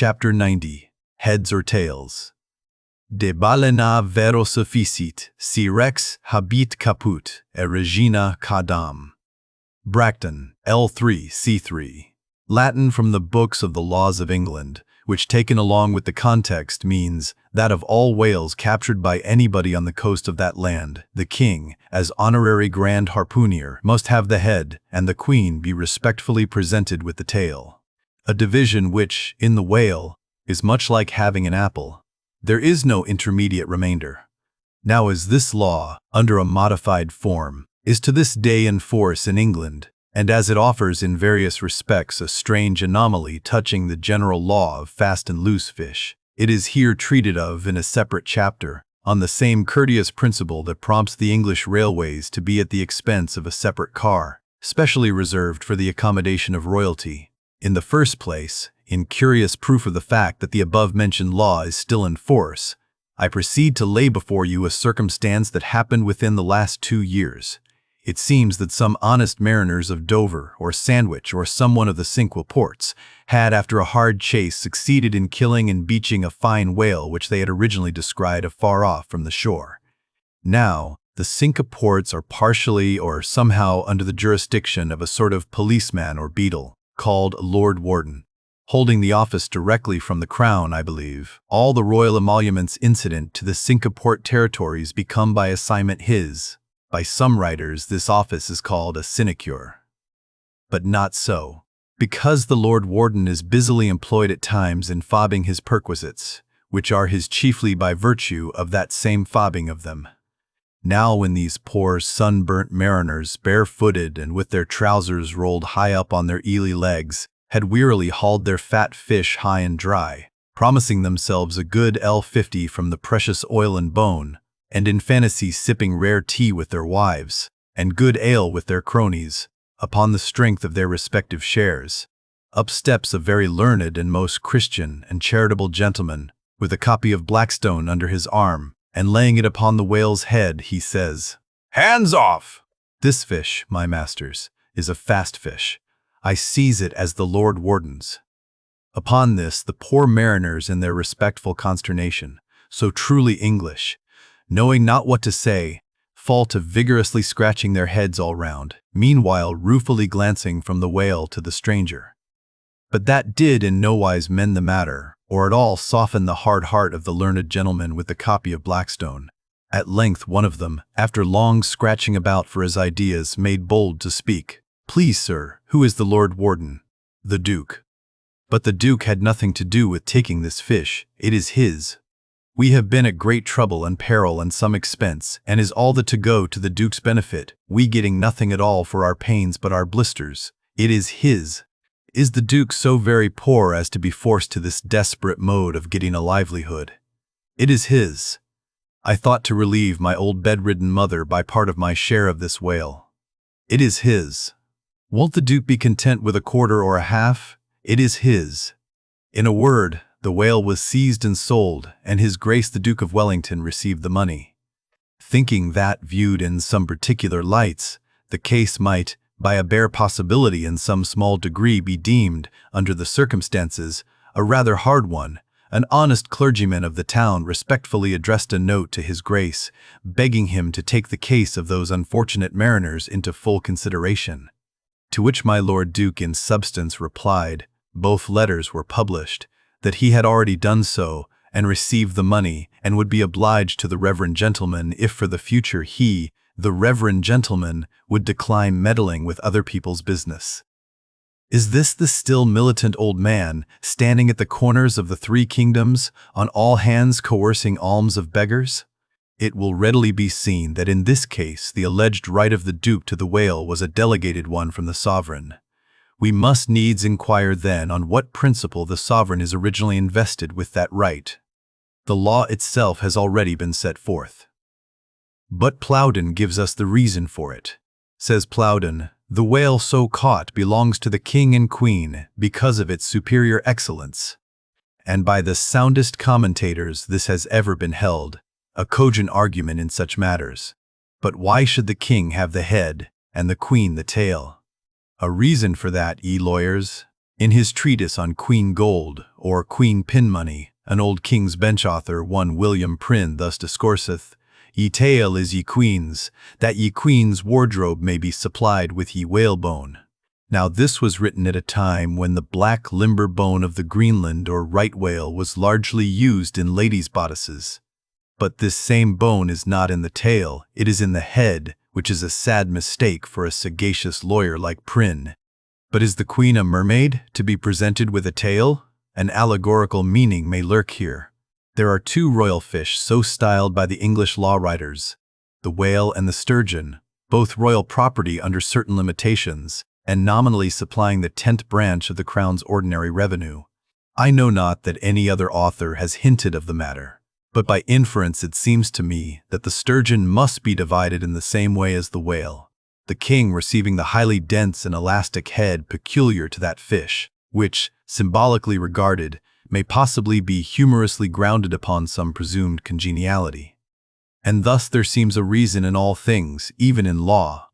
Chapter 90. Heads or Tails. De balena vero sufficit, si rex habit caput, e regina cadam. Bracton, L3, C3. Latin from the books of the laws of England, which taken along with the context means that of all whales captured by anybody on the coast of that land, the king, as honorary grand harpooner, must have the head, and the queen be respectfully presented with the tail. A division which, in the whale, is much like having an apple. There is no intermediate remainder. Now as this law, under a modified form, is to this day in force in England, and as it offers in various respects a strange anomaly touching the general law of fast and loose fish, it is here treated of in a separate chapter, on the same courteous principle that prompts the English railways to be at the expense of a separate car, specially reserved for the accommodation of royalty. In the first place, in curious proof of the fact that the above-mentioned law is still in force, I proceed to lay before you a circumstance that happened within the last 2 years. It seems that some honest mariners of Dover or Sandwich or some one of the Cinque Ports had, after a hard chase, succeeded in killing and beaching a fine whale which they had originally descried afar off from the shore. Now, the Cinque Ports are partially or somehow under the jurisdiction of a sort of policeman or beadle, called Lord Warden, holding the office directly from the Crown, I believe. All the royal emoluments incident to the Cinque Port territories become by assignment his. By some writers, this office is called a sinecure. But not so, because the Lord Warden is busily employed at times in fobbing his perquisites, which are his chiefly by virtue of that same fobbing of them. Now when these poor sunburnt mariners, barefooted and with their trousers rolled high up on their eely legs, had wearily hauled their fat fish high and dry, promising themselves a good L50 from the precious oil and bone, and in fantasy sipping rare tea with their wives, and good ale with their cronies, upon the strength of their respective shares, up steps a very learned and most Christian and charitable gentleman, with a copy of Blackstone under his arm, and laying it upon the whale's head, he says, "Hands off! This fish, my masters, is a fast fish. I seize it as the Lord Warden's." Upon this, the poor mariners in their respectful consternation, so truly English, knowing not what to say, fall to vigorously scratching their heads all round, meanwhile ruefully glancing from the whale to the stranger. But that did in no wise mend the matter, or at all soften the hard heart of the learned gentleman with the copy of Blackstone. At length one of them, after long scratching about for his ideas, made bold to speak. "Please, sir, who is the Lord Warden?" "The Duke." "But the Duke had nothing to do with taking this fish. It is his. We have been at great trouble and peril and some expense, and is all that to go to the Duke's benefit, we getting nothing at all for our pains but our blisters. It is his. Is the Duke so very poor as to be forced to this desperate mode of getting a livelihood? It is his. I thought to relieve my old bedridden mother by part of my share of this whale. It is his. Won't the Duke be content with a quarter or a half? It is his." In a word, the whale was seized and sold, and His Grace the Duke of Wellington received the money. Thinking that, viewed in some particular lights, the case might, by a bare possibility in some small degree be deemed, under the circumstances, a rather hard one, an honest clergyman of the town respectfully addressed a note to His Grace, begging him to take the case of those unfortunate mariners into full consideration. To which my Lord Duke in substance replied, both letters were published, that he had already done so, and received the money, and would be obliged to the reverend gentleman if for the future he, the reverend gentleman, would decline meddling with other people's business. Is this the still militant old man, standing at the corners of the 3 kingdoms, on all hands coercing alms of beggars? It will readily be seen that in this case the alleged right of the Duke to the whale was a delegated one from the sovereign. We must needs inquire then on what principle the sovereign is originally invested with that right. The law itself has already been set forth. But Plowden gives us the reason for it. Says Plowden, "The whale so caught belongs to the king and queen because of its superior excellence." And by the soundest commentators this has ever been held, a cogent argument in such matters. But why should the king have the head, and the queen the tail? A reason for that, ye lawyers, In his treatise on Queen Gold, or Queen Pin Money, an old King's Bench author, one William Prynne, thus discourseth, "Ye tale is ye queens, that ye queens' wardrobe may be supplied with ye whalebone." Now this was written at a time when the black limber bone of the Greenland or right whale was largely used in ladies' bodices. But this same bone is not in the tail, it is in the head, which is a sad mistake for a sagacious lawyer like Prynne. But is the queen a mermaid, to be presented with a tail? An allegorical meaning may lurk here. There are two royal fish so styled by the English law writers, the whale and the sturgeon, both royal property under certain limitations, and nominally supplying the 10th branch of the Crown's ordinary revenue. I know not that any other author has hinted of the matter, but by inference it seems to me that the sturgeon must be divided in the same way as the whale, the king receiving the highly dense and elastic head peculiar to that fish, which, symbolically regarded, may possibly be humorously grounded upon some presumed congeniality. And thus there seems a reason in all things, even in law,